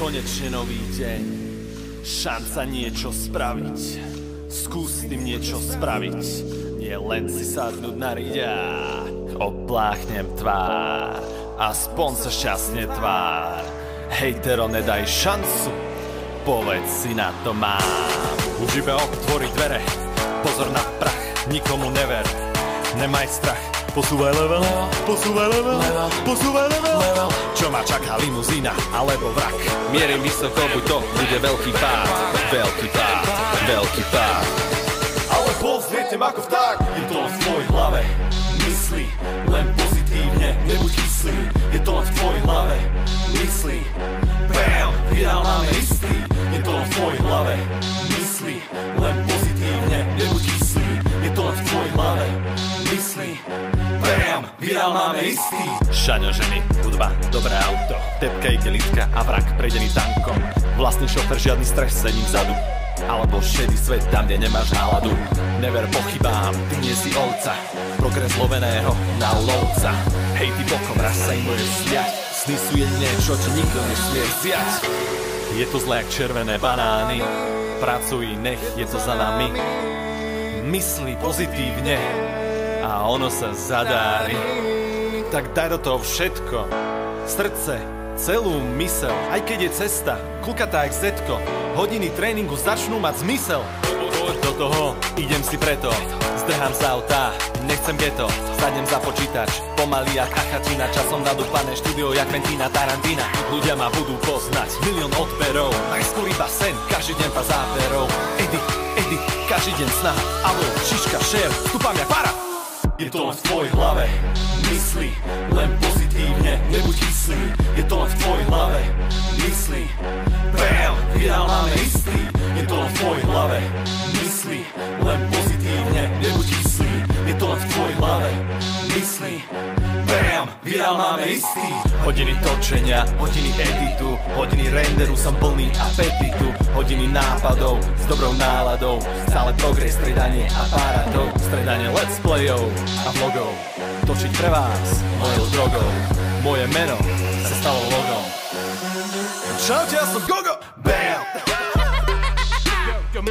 konečne nový deň, šanca niečo spraviť. Skús s tým niečo spraviť, nie len si sadnúť na riďák. Opláchnem tvár, aspoň sa šťastne tvár. Hejtero, nedaj šancu, povedz si na to mám. Už iba otvoriť dvere, pozor na prach, nikomu never, nemaj strach. Posúvaj level, posúvaj level, posúvaj level. Čo ma čaká, limuzína alebo vrak? Mierim vysoko, buď to bude veľký pád. Veľký pád, veľký pád. Ale pozrietem ako vták, je to len v tvojej hlave. Myslí len pozitívne, nebuď kyslý. Je to len v tvojej hlave. Myslí, bam, vydal máme istý. Je to len v tvojej hlave. Myslí len pozitívne, nebuď kyslý. Je to len v tvojej hlave. Myslí, bam, vydal máme istý. Šaňo ženy, hudba, dobré auto, tepka igelitka a vrak prejdený tankom. Vlastný šofer, žiadny stres, sedím vzadu. Alebo šedý svet tam, kde nemáš náladu. Never pochybám, ty nie si ovca, progres loveného na lovca. Hej, ty bokom, raz sa im budeš sviať. Sny sú jedine, čo ti nikto nesmie vziať. Je to zlé jak červené banány, pracuj, nech je to za nami. Myslí pozitívne a ono sa zadári. Tak daj do toho všetko, srdce, celú myseľ. Aj keď je cesta, klukatá jak zetko, hodiny tréningu začnú mať zmysel. Do toho idem si preto, zdrhám z auta, nechcem geto. Sadnem za počítač, pomaly jak achačina. Časom nadúpané štúdio jak Quentina Tarantina. Ľudia ma budú poznať, milión odberov. Najskôr iba sen, každý deň pár záberov. Edit, každý deň snaha. Alo, šiška, šéf, stúpam jak para. Je to len v tvojej hlave. Myslí len pozitívne, nebuď kyslý. Je to len v tvojej hlave. Myslí, bam, vydal máme istý. Je to len v tvojej hlave. Myslí len pozitívne, nebuď kyslý. Je to len v tvojej hlave. Myslí, bam, vydal máme istý. Hodiny točenia, hodiny editu, hodiny renderu, som plný apetitu. Hodiny nápadov, s dobrou náladou, stále progres, stredanie aparátov, stredanie let's playov a vlogov. Točiť pre vás mojou drogou, moje meno sa stalo logom. Čaute, ja som Gogo, bam! Go,